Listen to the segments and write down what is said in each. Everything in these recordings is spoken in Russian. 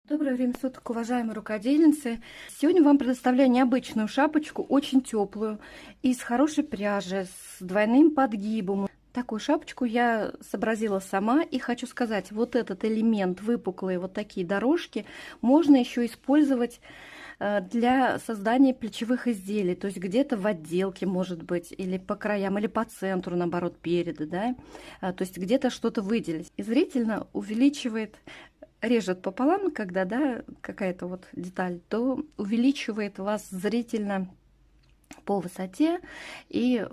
Доброе время суток, уважаемые рукодельницы! Сегодня вам предоставляю необычную шапочку, очень теплую, из хорошей пряжи, с двойным подгибом. Такую шапочку я сообразила сама, и хочу сказать, вот этот элемент, выпуклые вот такие дорожки, можно еще использовать для создания плечевых изделий, то есть где-то в отделке, может быть, или по краям, или по центру, наоборот, переда, да, то есть где-то что-то выделить. И зрительно увеличивает, режет пополам, когда, да, какая-то вот деталь, то увеличивает вас зрительно по высоте и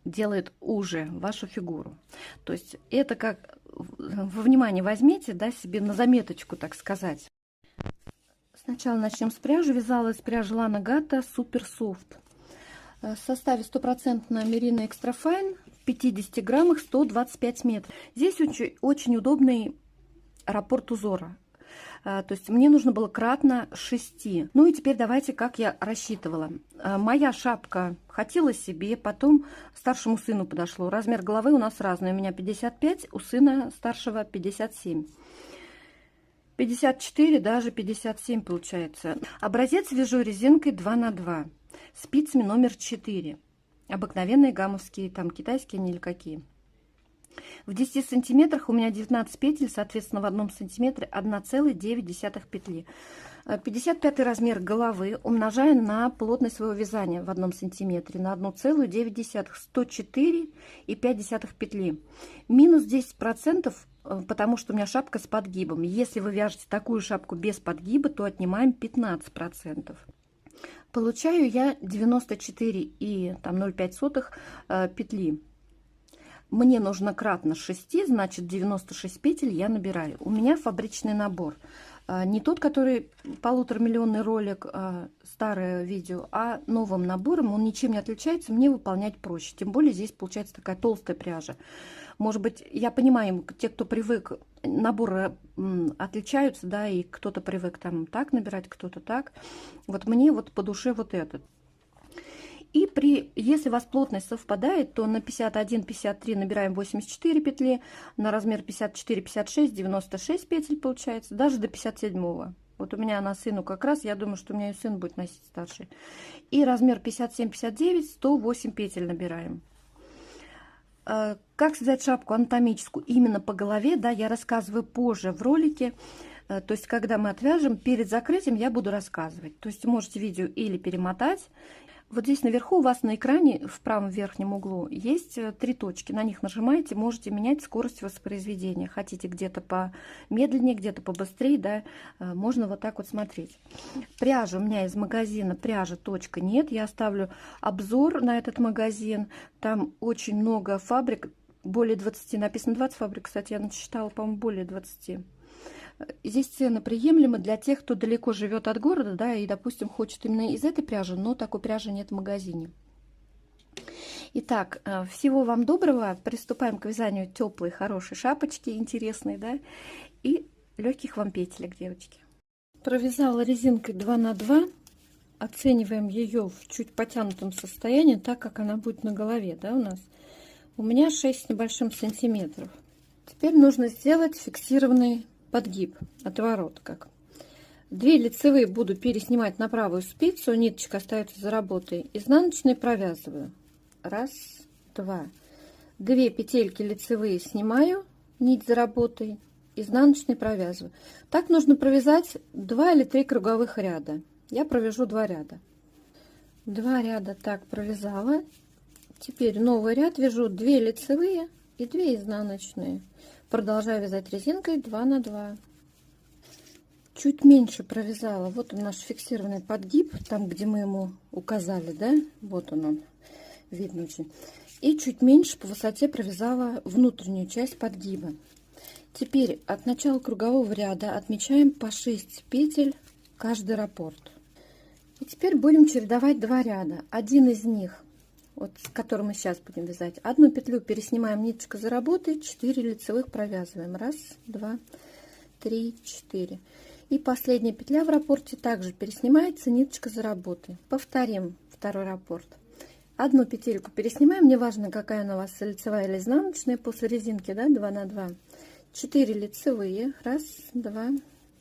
делает уже вашу фигуру. То есть это как, во внимание возьмите, да, себе на заметочку, так сказать. Сначала начнем с пряжи. Вязала из пряжи Lana Gata Super Soft. В составе 100% мерино экстра файн, в 50 граммах 125 метров. Здесь очень удобный раппорт узора. То есть мне нужно было кратно 6. Ну и теперь давайте, как я рассчитывала. Моя шапка хотела себе, потом старшему сыну подошло. Размер головы у нас разный. У меня 55, у сына старшего 57. 54, даже 57 получается. Образец вяжу резинкой 2 на 2, спицами номер 4. Обыкновенные гамовские, там китайские, не или какие. В 10 сантиметрах у меня 19 петель, соответственно, в 1 сантиметре 1,9 петли. 55 размер головы умножаем на плотность своего вязания в 1 сантиметре на 1,9, 104,5 петли. Минус 10%, потому что у меня шапка с подгибом. Если вы вяжете такую шапку без подгиба, то отнимаем 15%. Получаю я 94,05 петли. Мне нужно кратно 6, значит 96 петель я набираю. У меня фабричный набор. Не тот, который 1,5-миллионный ролик, старое видео, а новым набором. Он ничем не отличается, мне выполнять проще. Тем более здесь получается такая толстая пряжа. Может быть, я понимаю, те, кто привык, наборы отличаются, да, и кто-то привык там так набирать, кто-то так. Вот мне вот по душе вот этот. И если у вас плотность совпадает, то на 51-53 набираем 84 петли, на размер 54-56 96 петель получается, даже до 57-го. Вот у меня на сыну как раз, я думаю, что у меня и сын будет носить старший. И размер 57-59 108 петель набираем. Как связать шапку анатомическую именно по голове, да, я рассказываю позже в ролике. То есть, когда мы отвяжем, перед закрытием я буду рассказывать. То есть, можете видео или перемотать. Вот здесь наверху у вас на экране в правом верхнем углу есть 3 точки. На них нажимаете, можете менять скорость воспроизведения. Хотите где-то помедленнее, где-то побыстрее, да, можно вот так вот смотреть. Пряжа у меня из магазина пряжа.нет. Я оставлю обзор на этот магазин. Там очень много фабрик, более 20, написано 20 фабрик, кстати, я насчитала, по-моему, более 20. Здесь цены приемлемы для тех, кто далеко живет от города, да, и, допустим, хочет именно из этой пряжи, но такой пряжи нет в магазине. Итак, всего вам доброго. Приступаем к вязанию теплой, хорошей шапочки, интересной, да, и легких вам петелек, девочки. Провязала резинкой 2 на 2. Оцениваем ее в чуть потянутом состоянии, так как она будет на голове, да, у нас. У меня 6 с небольшим сантиметров. Теперь нужно сделать фиксированный подгиб, отворот как. 2 лицевые буду переснимать на правую спицу, ниточка остается за работой, изнаночной провязываю. 1, 2. 2 петельки лицевые снимаю, нить за работой, изнаночной провязываю. Так нужно провязать 2 или 3 круговых ряда. Я провяжу 2 ряда. 2 ряда так провязала. Теперь новый ряд вяжу 2 лицевые и 2 изнаночные. Продолжаю вязать резинкой 2 на 2. Чуть меньше провязала. Вот он наш фиксированный подгиб, там где мы ему указали, да, вот он видно очень. И чуть меньше по высоте провязала внутреннюю часть подгиба. Теперь от начала кругового ряда отмечаем по 6 петель каждый раппорт. И теперь будем чередовать 2 ряда. Один из них, вот с которым мы сейчас будем вязать, одну петлю переснимаем, ниточка за работой, 4 лицевых провязываем. 1, 2, 3, 4. И последняя петля в раппорте также переснимается, ниточка за работой. Повторим второй раппорт. Одну петельку переснимаем, неважно какая она у вас, лицевая или изнаночная, после резинки, да, 2 на 2. 4 лицевые, 1, 2,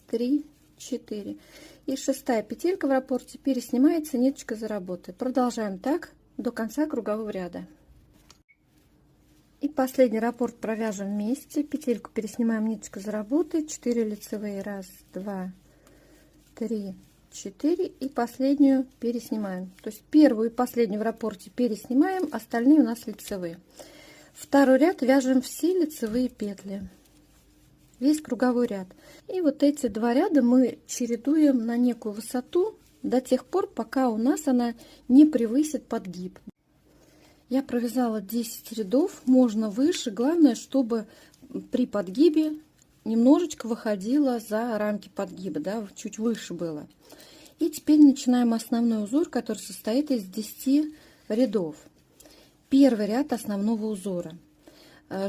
3, 4. И 6-я петелька в раппорте переснимается, ниточка за работой. Продолжаем так до конца кругового ряда. И последний раппорт провяжем вместе. Петельку переснимаем, ниточка за работой. 4 лицевые. 1, 2, 3, 4. И последнюю переснимаем. То есть первую и последнюю в раппорте переснимаем, остальные у нас лицевые. Второй ряд вяжем все лицевые петли. Весь круговой ряд. И вот эти два ряда мы чередуем на некую высоту до тех пор, пока у нас она не превысит подгиб. Я провязала 10 рядов, можно выше. Главное, чтобы при подгибе немножечко выходила за рамки подгиба, да, чуть выше было. И теперь начинаем основной узор, который состоит из 10 рядов. Первый ряд основного узора.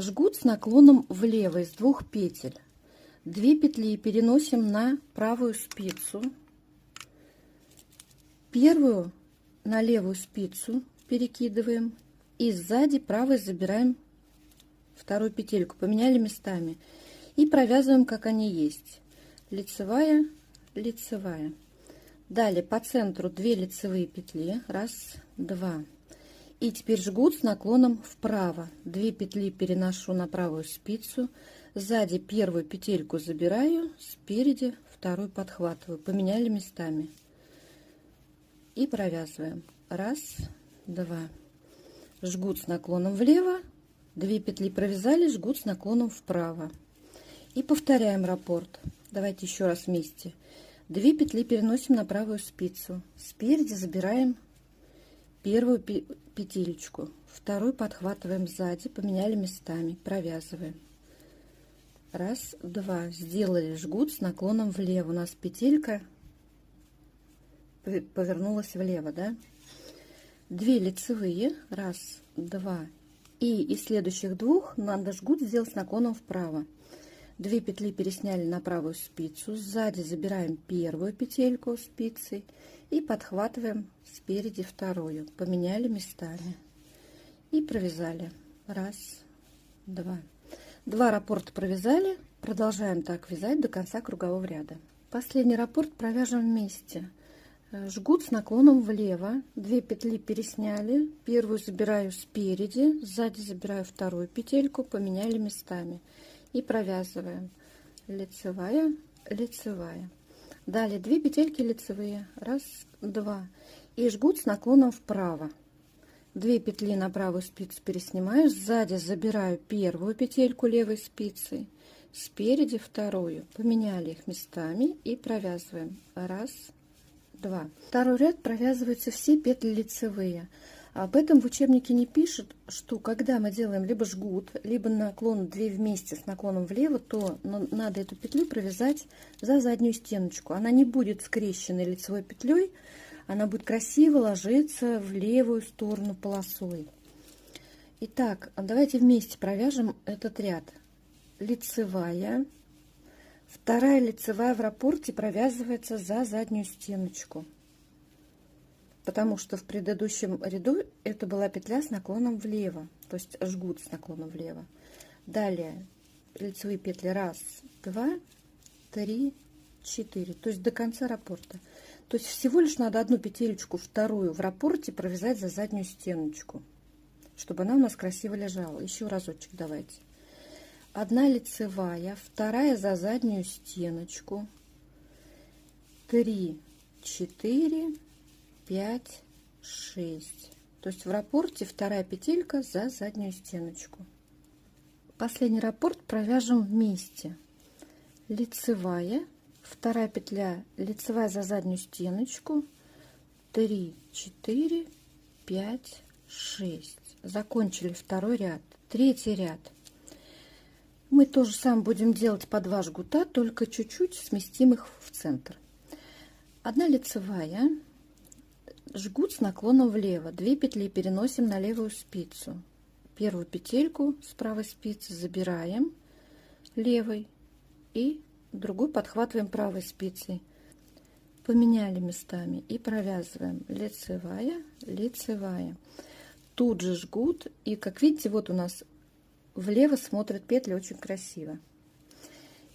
Жгут с наклоном влево из 2 петель. 2 петли переносим на правую спицу. Первую на левую спицу перекидываем. И сзади правой забираем вторую петельку. Поменяли местами. И провязываем, как они есть. Лицевая, лицевая. Далее по центру 2 лицевые петли. 1, 2. И теперь жгут с наклоном вправо. 2 петли переношу на правую спицу. Сзади первую петельку забираю, спереди вторую подхватываю. Поменяли местами. И провязываем. 1, 2. Жгут с наклоном влево. 2 петли провязали, жгут с наклоном вправо. И повторяем раппорт. Давайте еще раз вместе. 2 петли переносим на правую спицу. Спереди забираем первую петелечку, вторую подхватываем сзади, поменяли местами, провязываем. 1, 2. Сделали жгут с наклоном влево. У нас петелька повернулась влево, да? 2 лицевые. 1, 2. И из следующих 2 надо жгут сделать с наклоном вправо. 2 петли пересняли на правую спицу. Сзади забираем первую петельку спицей и подхватываем спереди вторую. Поменяли местами и провязали. 1, 2. 2 раппорта провязали. Продолжаем так вязать до конца кругового ряда. Последний раппорт провяжем вместе. Жгут с наклоном влево. 2 петли пересняли. Первую забираю спереди, сзади забираю вторую петельку. Поменяли местами и провязываем. Лицевая, лицевая. Далее 2 петельки лицевые. 1, 2. И жгут с наклоном вправо. 2 петли на правую спицу переснимаю, сзади забираю первую петельку левой спицей, спереди вторую. Поменяли их местами и провязываем. 1, 2. Второй ряд провязываются все петли лицевые. Об этом в учебнике не пишут, что когда мы делаем либо жгут, либо наклон 2 вместе с наклоном влево, то надо эту петлю провязать за заднюю стеночку. Она не будет скрещенной лицевой петлей, она будет красиво ложиться в левую сторону полосой. Итак, давайте вместе провяжем этот ряд. Лицевая. Вторая лицевая в раппорте провязывается за заднюю стеночку, потому что в предыдущем ряду это была петля с наклоном влево, то есть жгут с наклоном влево. Далее лицевые петли 1, 2, 3, 4, то есть до конца раппорта. То есть всего лишь надо одну петелечку вторую в раппорте провязать за заднюю стеночку, чтобы она у нас красиво лежала. Еще разочек давайте. 1 лицевая, вторая за заднюю стеночку, 3, 4, 5, 6. То есть в раппорте вторая петелька за заднюю стеночку. Последний раппорт провяжем вместе. Лицевая, вторая петля лицевая за заднюю стеночку, 3, 4, 5, 6. Закончили второй ряд. Третий ряд. Мы тоже сам будем делать по 2 жгута, только чуть-чуть сместим их в центр. 1 лицевая, жгут с наклоном влево. 2 петли переносим на левую спицу. Первую петельку с правой спицы забираем левой и другую подхватываем правой спицей. Поменяли местами и провязываем. Лицевая, лицевая. Тут же жгут, и как видите, вот у нас влево смотрят петли очень красиво.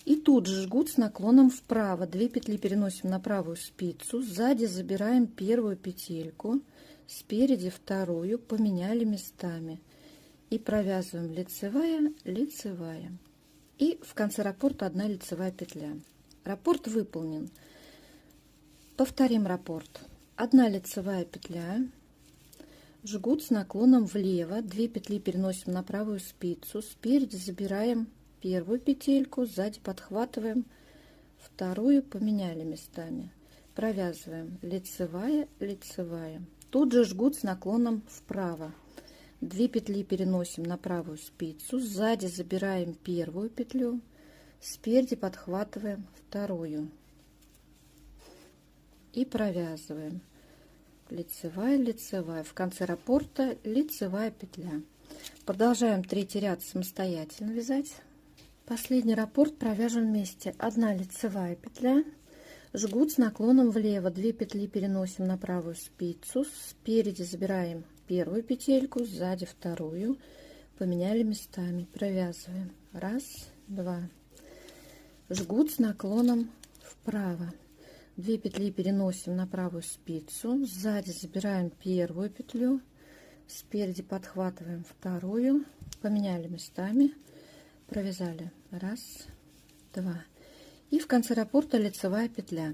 И тут же жгут с наклоном вправо. 2 петли переносим на правую спицу. Сзади забираем первую петельку. Спереди вторую. Поменяли местами. И провязываем лицевая, лицевая. И в конце раппорта 1 лицевая петля. Раппорт выполнен. Повторим раппорт. 1 лицевая петля. Жгут с наклоном влево. 2 петли переносим на правую спицу. Спереди забираем первую петельку, сзади подхватываем вторую, поменяли местами. Провязываем лицевая, лицевая. Тут же жгут с наклоном вправо. 2 петли переносим на правую спицу, сзади забираем первую петлю, спереди подхватываем вторую и провязываем лицевая, лицевая. В конце раппорта лицевая петля. Продолжаем 3-й ряд самостоятельно вязать. Последний раппорт провяжем вместе. 1 лицевая петля, жгут с наклоном влево, 2 петли переносим на правую спицу, спереди забираем первую петельку, сзади вторую, поменяли местами, провязываем 1, 2, жгут с наклоном вправо, 2 петли переносим на правую спицу, сзади забираем первую петлю, спереди подхватываем вторую, поменяли местами, провязали 1, 2, и в конце раппорта лицевая петля.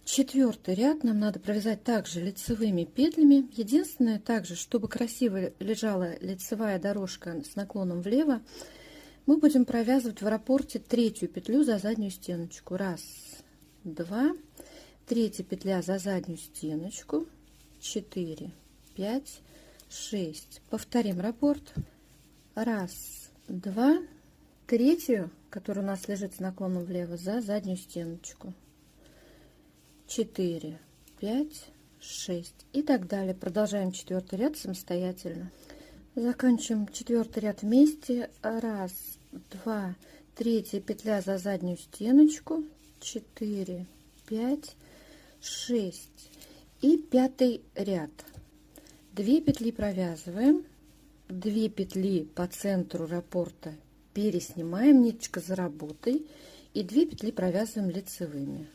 4-й ряд нам надо провязать также лицевыми петлями. Единственное, также, чтобы красиво лежала лицевая дорожка с наклоном влево, мы будем провязывать в раппорте 3-ю петлю за заднюю стеночку. 1, 2, 3-я петля за заднюю стеночку, 4, 5, 6. Повторим раппорт. 1, 2, 3-ю, которая у нас лежит с наклоном влево, за заднюю стеночку, 4, 5, 6 и так далее. Продолжаем 4-й ряд самостоятельно. Заканчиваем 4-й ряд вместе. 1, 2, 3-я петля за заднюю стеночку, 4, 5, 6 и 5-й ряд. 2 петли провязываем, 2 петли по центру раппорта переснимаем, ниточка за работой, и 2 петли провязываем лицевыми.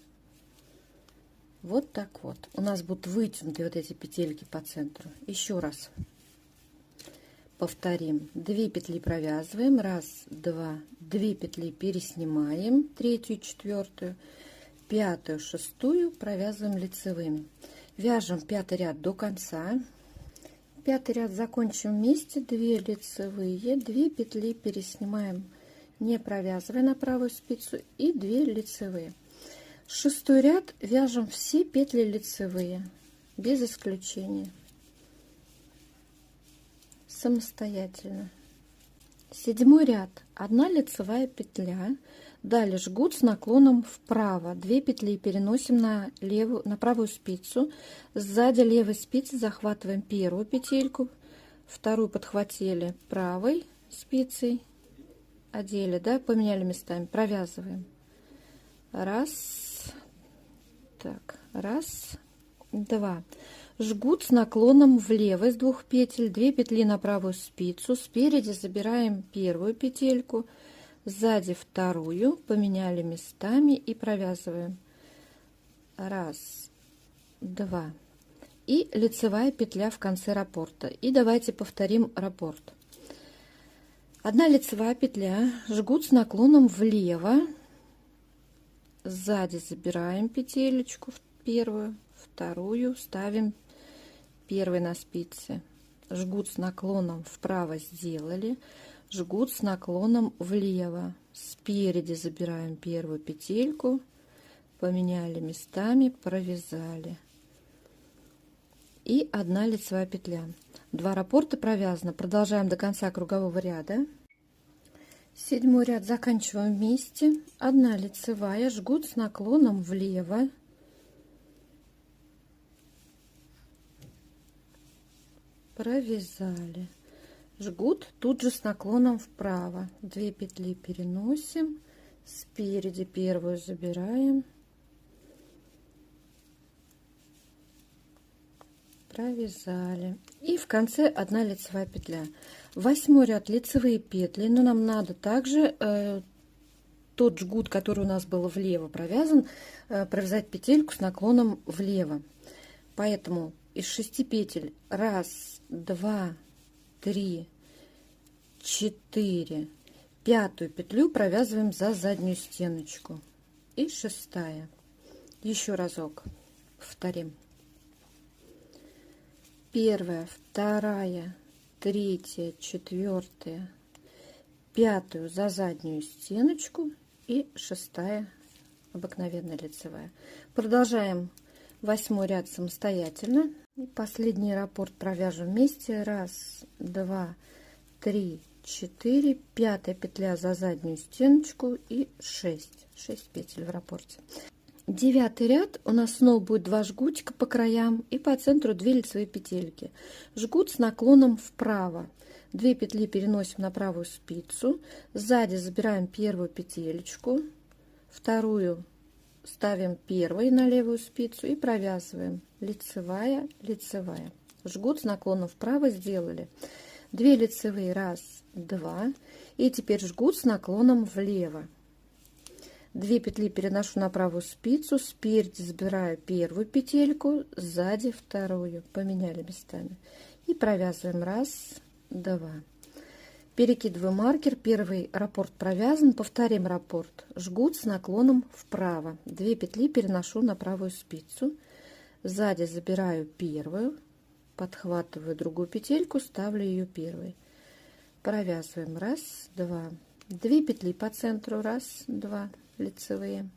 Вот так вот у нас будут вытянуты вот эти петельки по центру. Еще раз повторим. 2 петли провязываем, 1, 2, 2 петли переснимаем, 3-ю, 4-ю, 5-ю, 6-ю провязываем лицевыми. Вяжем 5-й ряд до конца. 5-й ряд закончим вместе. 2 лицевые, 2 петли переснимаем, не провязывая на правую спицу, и 2 лицевые. 6-й ряд вяжем все петли лицевые без исключения самостоятельно. 7-й ряд 1 лицевая петля, далее жгут с наклоном вправо, 2 петли переносим на правую спицу, сзади левой спицы захватываем первую петельку, вторую подхватили правой спицей, одели, да, поменяли местами, провязываем 1, так, 1, 2, жгут с наклоном влево из 2 петель, 2 петли на правую спицу, спереди забираем первую петельку, сзади вторую, поменяли местами и провязываем 1, 2 и лицевая петля в конце раппорта. И давайте повторим раппорт. 1 лицевая петля, жгут с наклоном влево, сзади забираем петелечку первую, вторую ставим первой на спице, жгут с наклоном вправо сделали, жгут с наклоном влево, спереди забираем первую петельку, поменяли местами, провязали, и 1 лицевая петля. 2 раппорта провязано. Продолжаем до конца кругового ряда. 7-й ряд заканчиваем вместе. 1 лицевая, жгут с наклоном влево, провязали, жгут тут же с наклоном вправо, 2 петли переносим, спереди первую забираем, провязали, и в конце 1 лицевая петля. 8-й ряд лицевые петли, но нам надо также тот жгут, который у нас был влево провязан, провязать петельку с наклоном влево. Поэтому из 6 петель 1, 2, 3, 4, 5 петлю провязываем за заднюю стеночку. И 6. Еще разок повторим. 1, 2, 3, 4, 5 за заднюю стеночку и 6 обыкновенная лицевая. Продолжаем 8 ряд самостоятельно. И последний раппорт провяжем вместе. 1, 2, 3, 4, 5 петля за заднюю стеночку и 6 петель в раппорте. 9 ряд у нас снова будет 2 жгутика по краям и по центру 2 лицевые петельки. Жгут с наклоном вправо. 2 петли переносим на правую спицу, сзади забираем первую петелечку, вторую ставим первой на левую спицу и провязываем лицевая, лицевая. Жгут с наклоном вправо сделали. 2 лицевые, 1, 2, и теперь жгут с наклоном влево. 2 петли переношу на правую спицу, спереди забираю первую петельку, сзади вторую, поменяли местами, и провязываем 1, 2. Перекидываю маркер, первый раппорт провязан, повторим раппорт. Жгут с наклоном вправо. 2 петли переношу на правую спицу, сзади забираю первую, подхватываю другую петельку, ставлю ее первой. Провязываем 1, 2. 2 петли по центру, 1, 2 лицевые,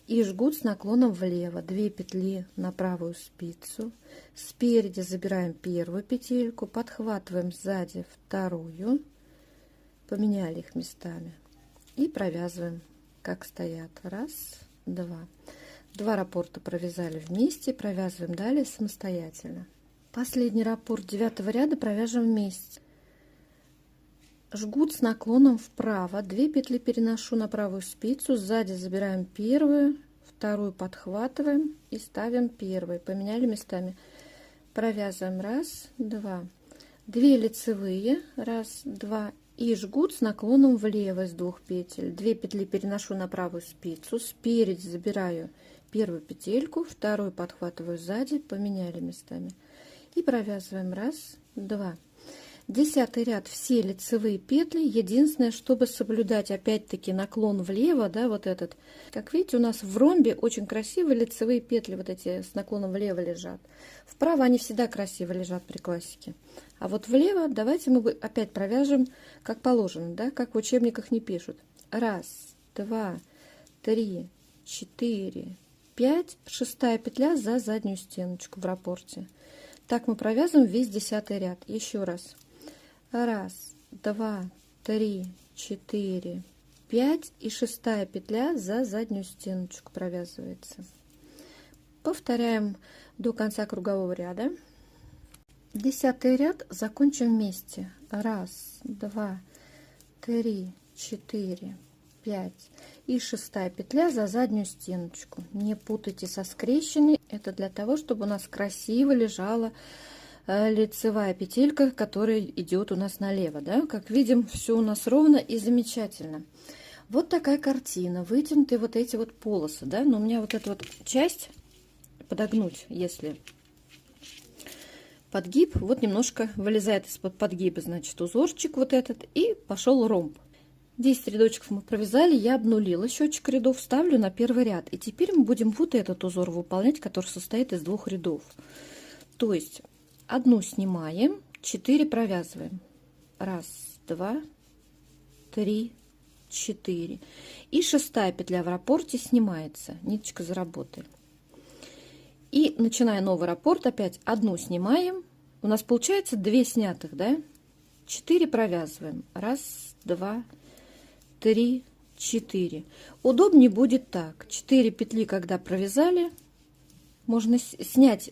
и жгут с наклоном влево. 2 петли на правую спицу, спереди забираем первую петельку, подхватываем сзади вторую, поменяли их местами и провязываем как стоят. 1, 2. 2 раппорта провязали вместе, провязываем далее самостоятельно. Последний раппорт 9 ряда провяжем вместе. Жгут с наклоном вправо. 2 петли переношу на правую спицу, сзади забираем первую, вторую подхватываем и ставим первой, поменяли местами. Провязываем 1, 2. 2 лицевые, 1, 2, и жгут с наклоном влево с 2 петель. 2 петли переношу на правую спицу, спереди забираю первую петельку, вторую подхватываю сзади, поменяли местами, и провязываем 1, 2. 10 ряд все лицевые петли. Единственное, чтобы соблюдать опять-таки наклон влево, да, вот этот. Как видите, у нас в ромбе очень красивые лицевые петли вот эти с наклоном влево лежат. Вправо они всегда красиво лежат при классике. А вот влево давайте мы опять провяжем как положено, да, как в учебниках не пишут. 1, 2, 3, 4, 5, 6 петля за заднюю стеночку в раппорте. Так мы провязываем весь 10 ряд. Еще раз. 1, 2, 3, 4, 5 и 6 петля за заднюю стеночку провязывается. Повторяем до конца кругового ряда. 10 ряд закончим вместе. 1, 2, 3, 4, 5 и 6 петля за заднюю стеночку. Не путайте со скрещенной. Это для того, чтобы у нас красиво лежала лицевая петелька, которая идет у нас налево, да? Как видим, все у нас ровно и замечательно. Вот такая картина. Вытянутые вот эти вот полосы, да? Но у меня вот эта вот часть подогнуть, если подгиб, вот немножко вылезает из-под подгиба, значит, узорчик вот этот, и пошел ромб. 10 рядочков мы провязали, я обнулила счетчик рядов, ставлю на первый ряд. И теперь мы будем вот этот узор выполнять, который состоит из 2 рядов. То есть одну снимаем, 4 провязываем. 1, 2, 3, 4. И 6 петля в раппорте снимается. Ниточка заработали. И начиная новый раппорт, опять одну снимаем. У нас получается 2 снятых, да? 4 провязываем. 1, 2, 3, 4. Удобнее будет так. 4 петли, когда провязали, можно снять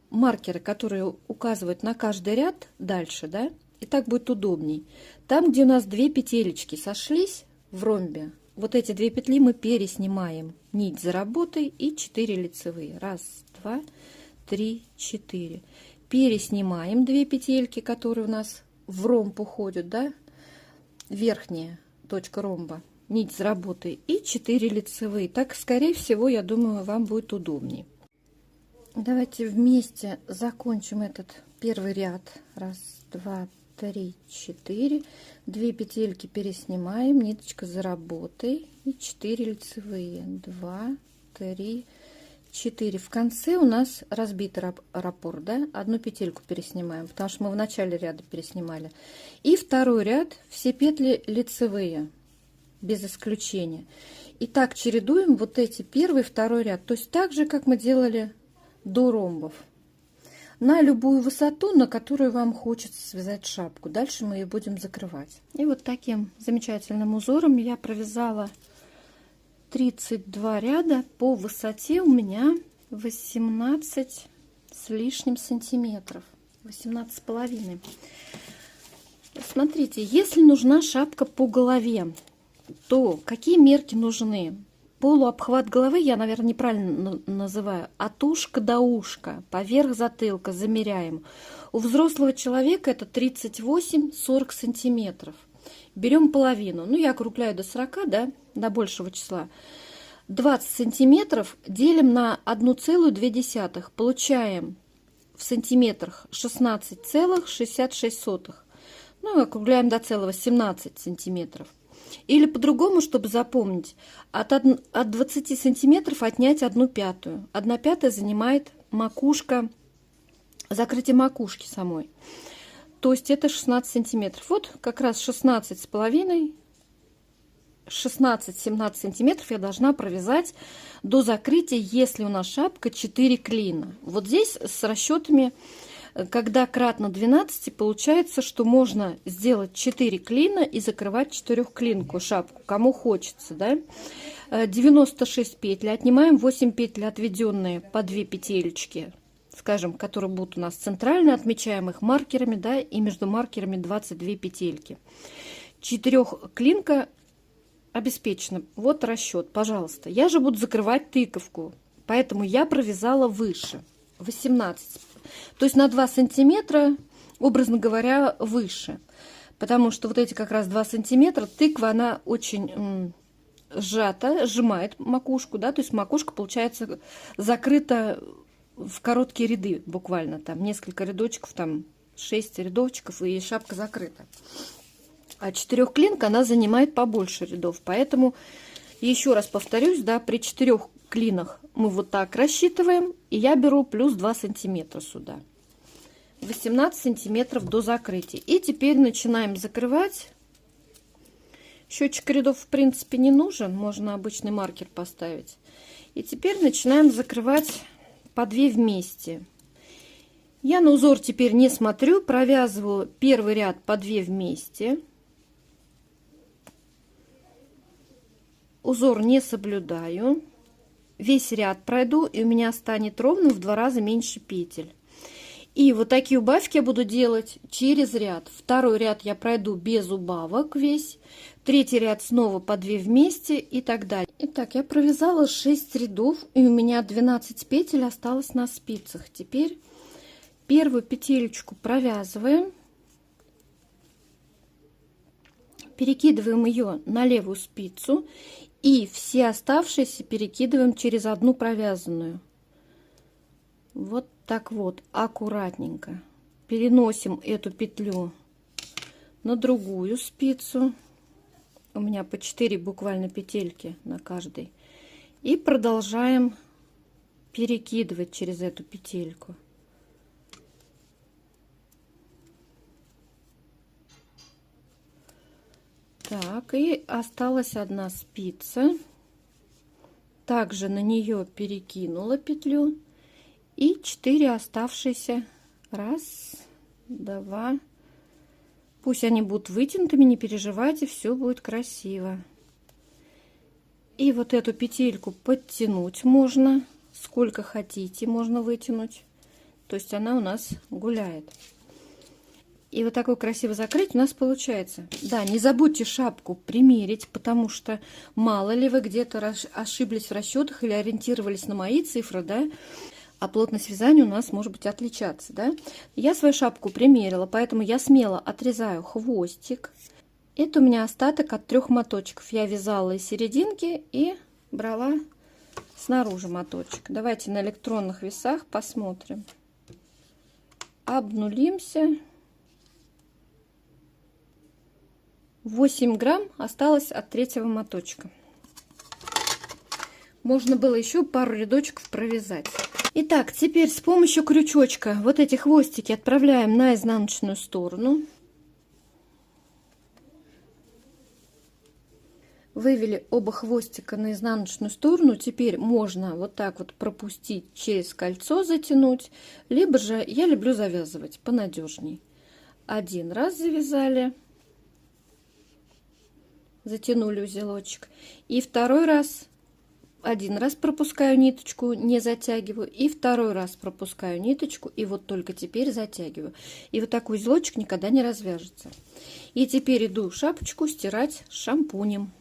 маркеры, которые указывают на каждый ряд дальше, да? И так будет удобней. Там, где у нас 2 петелечки сошлись в ромбе, вот эти 2 петли мы переснимаем нить за работой и 4 лицевые. 1, 2, 3, 4. Переснимаем 2 петельки, которые у нас в ромб уходят, да? Верхняя точка ромба. нить с работы и 4 лицевые. Так, скорее всего, я думаю, вам будет удобнее. Давайте вместе закончим этот первый ряд. Раз, два, три, 4. 2 петельки переснимаем, ниточка за работой и 4 лицевые. 2, 3, 4. В конце у нас разбитый раппорт, да? Одну петельку переснимаем, потому что мы в начале ряда переснимали. И второй ряд, все петли лицевые, без исключения. И так чередуем вот эти первый и второй ряд, то есть так же, как мы делали до ромбов, на любую высоту, на которую вам хочется связать шапку. Дальше мы ее будем закрывать. И вот таким замечательным узором я провязала 32 ряда. По высоте у меня 18 с лишним сантиметров, 18,5. Смотрите, если нужна шапка по голове, то какие мерки нужны? Полуобхват головы я, наверное, неправильно называю. От ушка до ушка, поверх затылка замеряем. У взрослого человека это 38-40 сантиметров. Берем половину. Ну, я округляю до 40, да, до большего числа. 20 сантиметров делим на 1,2. Получаем в сантиметрах 16,66. Ну, округляем до целого 17 сантиметров. Или по-другому, чтобы запомнить, от 20 сантиметров отнять 1/5. 1/5 занимает макушка, закрытие макушки самой. То есть это 16 сантиметров. Вот как раз 16,5, 16-17 сантиметров я должна провязать до закрытия, если у нас шапка 4 клина. Вот здесь с расчетами, когда кратно 12, получается, что можно сделать 4 клина и закрывать 4-клинку шапку, кому хочется, да. 96 петель, отнимаем 8 петель, отведенные по 2 петелечки, скажем, которые будут у нас центрально, отмечаем их маркерами, да, и между маркерами 22 петельки. 4-клинка обеспечена. Вот расчет, пожалуйста. Я же буду закрывать тыковку, поэтому я провязала выше, 18. То есть на 2 сантиметра, образно говоря, выше. Потому что вот эти как раз 2 сантиметра, тыква, она очень сжата, сжимает макушку, да, то есть макушка получается закрыта в короткие ряды, буквально там несколько рядочков, там 6 рядочков, и шапка закрыта. А 4-клинка, она занимает побольше рядов, поэтому еще раз повторюсь, да, при 4 клинах мы вот так рассчитываем, и я беру плюс 2 сантиметра сюда, 18 сантиметров до закрытия. И теперь начинаем закрывать. Счетчик рядов в принципе не нужен, можно обычный маркер поставить. И теперь начинаем закрывать по 2 вместе. Я на узор теперь не смотрю, провязываю первый ряд по 2 вместе. Узор не соблюдаю. Весь ряд пройду, и у меня станет ровно в 2 раза меньше петель. И вот такие убавки я буду делать через ряд. Второй ряд я пройду без убавок весь. Третий ряд снова по 2 вместе и так далее. Итак, я провязала 6 рядов, и у меня 12 петель осталось на спицах. Теперь первую петелечку провязываем. Перекидываем ее на левую спицу. И все оставшиеся перекидываем через одну провязанную. Вот так вот, аккуратненько. Переносим эту петлю на другую спицу. У меня по 4 буквально петельки на каждой. И продолжаем перекидывать через эту петельку. Так, и осталась одна спица. Также на нее перекинула петлю. И 4 оставшиеся. Раз, два. Пусть они будут вытянутыми, не переживайте, все будет красиво. И вот эту петельку подтянуть можно. Сколько хотите, можно вытянуть. То есть она у нас гуляет. И вот такое красивое закрытие у нас получается. Да, не забудьте шапку примерить, потому что мало ли вы где-то ошиблись в расчетах или ориентировались на мои цифры, да, а плотность вязания у нас может быть отличаться, да. Я свою шапку примерила, поэтому я смело отрезаю хвостик. Это у меня остаток от 3 моточков. Я вязала из серединки и брала снаружи моточек. Давайте на электронных весах посмотрим. Обнулимся. 8 грамм осталось от 3-го моточка. Можно было еще пару рядочков провязать. Итак, теперь с помощью крючочка вот эти хвостики отправляем на изнаночную сторону. Вывели оба хвостика на изнаночную сторону. Теперь можно вот так вот пропустить, через кольцо затянуть. Либо же я люблю завязывать понадежней. Один раз завязали. Затянули узелочек. И второй раз. Один раз пропускаю ниточку, не затягиваю. И второй раз пропускаю ниточку. И вот только теперь затягиваю. И вот такой узелочек никогда не развяжется. И теперь иду шапочку стирать шампунем.